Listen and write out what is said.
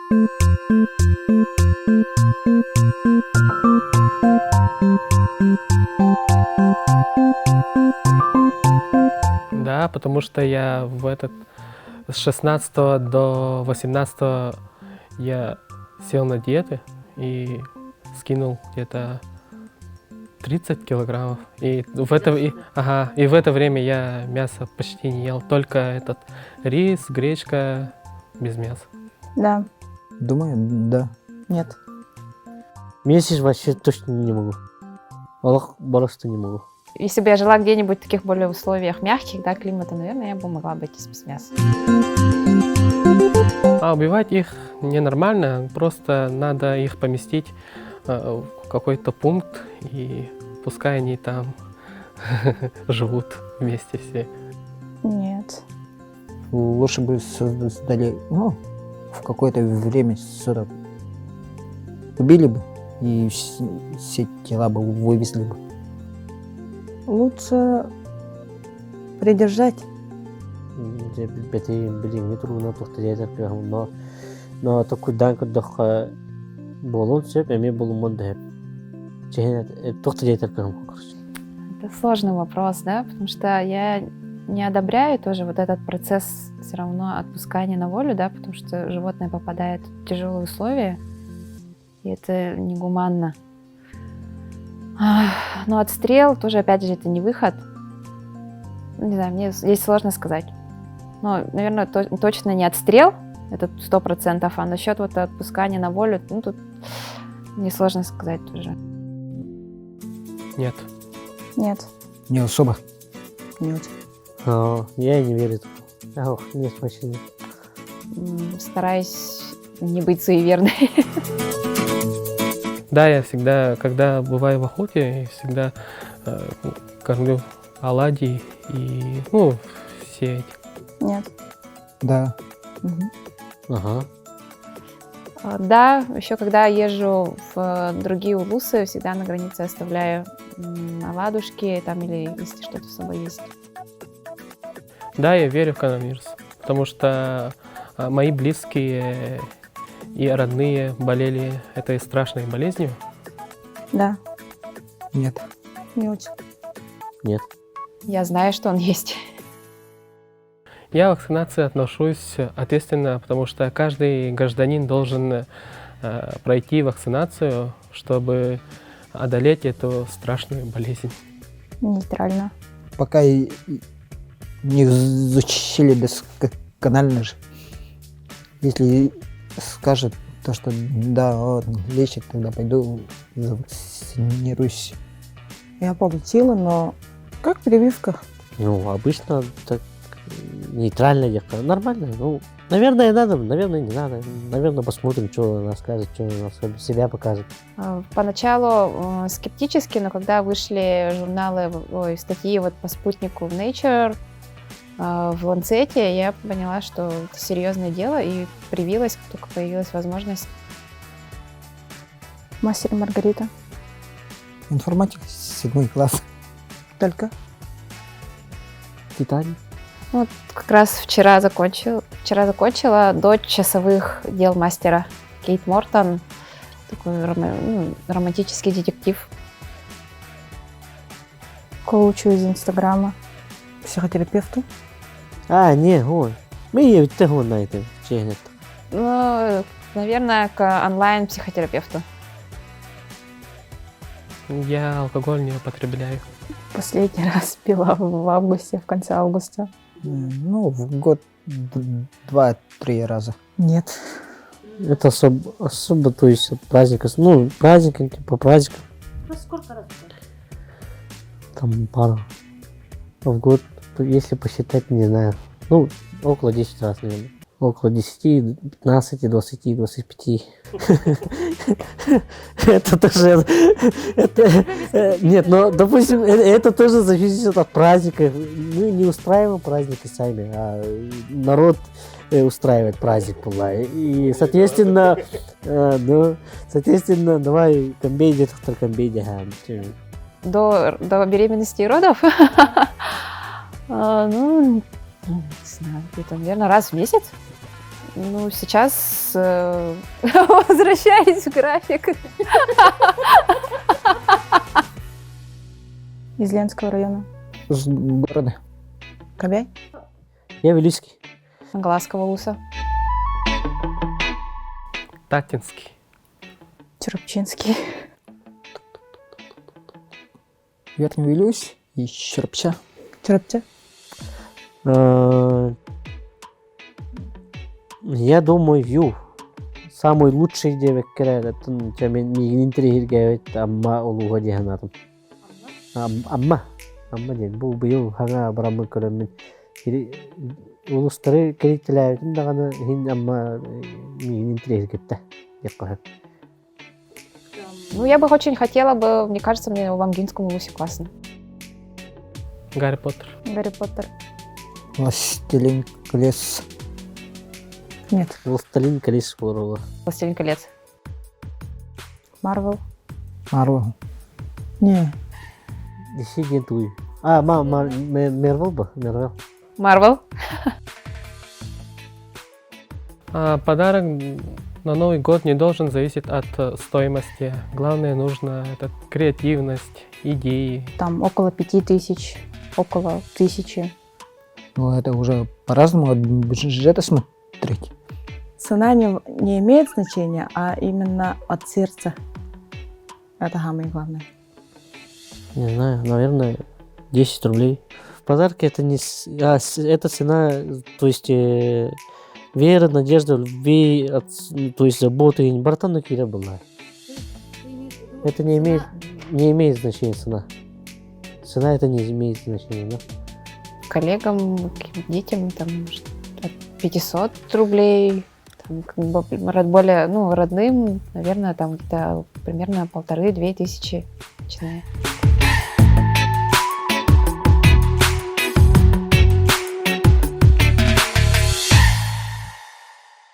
Да, потому что я с 16 до 18 я сел на диеты и скинул где-то 30 килограммов. И в это время я мясо почти не ел, только рис, гречка без мяса. Да. Думаю, да. Нет. Месяц вообще точно не могу. Аллах барашта не могу. Если бы я жила где-нибудь в таких более условиях мягких, да, климата, наверное, я бы могла обойтись без мяса. А убивать их ненормально, просто надо их поместить в какой-то пункт, и пускай они там живут вместе все. Нет. Лучше бы создали, в какое-то время сюда убили бы и все тела бы вывезли бы. Лучше придержать. Блин, не трудно тоқтатайдар кыгам, но токудан кудах болон сөп, эми болумон деп. Чехинет тоқтатайдар кыгам, короче. Это сложный вопрос, да, потому что я не одобряю тоже вот этот процесс все равно отпускания на волю, да, потому что животное попадает в тяжелые условия, и это негуманно. Но отстрел тоже, опять же, это не выход. Не знаю, мне здесь сложно сказать. Но, наверное, точно не отстрел, это 100%, а насчет вот отпускания на волю, тут мне сложно сказать тоже. Нет. Нет. Не особо. Нет. Я не верю. Нет, вообще нет. Стараюсь не быть суеверной. Да, я всегда, когда бываю в охоте, я всегда кормлю оладьи и, все эти. Нет. Да. Ага. Да, еще когда езжу в другие улусы, всегда на границе оставляю оладушки там или если что-то с собой есть. Да, я верю в коронавирус, потому что мои близкие и родные болели этой страшной болезнью. Да. Нет. Не очень. Нет. Я знаю, что он есть. Я к вакцинации отношусь ответственно, потому что каждый гражданин должен пройти вакцинацию, чтобы одолеть эту страшную болезнь. Нейтрально. Пока не изучили досконально же. Если скажет то, что да, он лечит, тогда пойду завакцинируюсь. Я получила, но как прививка. Обычно так нейтрально ехать. Нормально. Наверное, надо, наверное, не надо. Наверное, посмотрим, что она скажет, что она себя покажет. Поначалу скептически, но когда вышли статьи по спутнику в Nature, в Ланцете, я поняла, что это серьезное дело, и привилась, как только появилась возможность. Мастер и Маргарита. Информатика, 7 класс. Только. Титаник. Как раз вчера закончила дочь часовых дел мастера. Кейт Мортон. Такой романтический детектив. Коучу из Инстаграма. Психотерапевту. Не, мы ее того на это чехнет. Наверное, к онлайн-психотерапевту. Я алкоголь не употребляю. Последний раз пила в августе, в конце августа. В год 2-3 раза. Нет. Это особо, то есть от праздника. Праздники, по праздникам. Сколько раз? Там пара. В год, если посчитать, не знаю. Около 10 раз, наверное. Около 10, 15, 20, 25. Это тоже... Нет, допустим, это тоже зависит от праздника. Мы не устраиваем праздники сами, а народ устраивает праздник. И, соответственно, давай комбейди, комбейди. До беременности и родов? Не знаю, где-то, наверное, раз в месяц. Ну, сейчас возвращаясь в график. Из Ленского района. С города. Кобяй? Я Вилюйский. Глазкого луса. Татинский. Черепчинский. Верхний Вилюсь и Черпча. Черепча? Я думаю, самый лучший девек керек это мен интерьерге амма улуга дегенатым. Амма ден. Бұл быйыл хаңа барамын көрөмүн. Улустары керектелердин даганы хин амма мен интерьерге деп коем. Ну, я бы очень хотела бы, мне кажется, мне в Амгинском лусе классно. Гарри Поттер. Гарри Поттер. Властелин колец. Нет. Властелин колец болору. Властелин колец. Марвел. Марвел. Не. DC ден туй. Мервел бы? Мервел. Марвел. Подарок на Новый год не должен зависеть от стоимости. Главное, нужно это креативность, идеи. Там около 5000, около 1000. Ну, это уже по-разному от бюджета смотреть. Цена не имеет значения, а именно от сердца. Это самое главное. Не знаю, наверное, 10 рублей. В подарке это не... это цена, то есть вера, надежда, любви, то есть заботы. Братан на Кире была. Это не имеет значения цена. Цена это не имеет значения, да? Коллегам, к детям, там, от 500 рублей. Там, как бы, более, родным, наверное, там где-то примерно 1500-2000 начиная.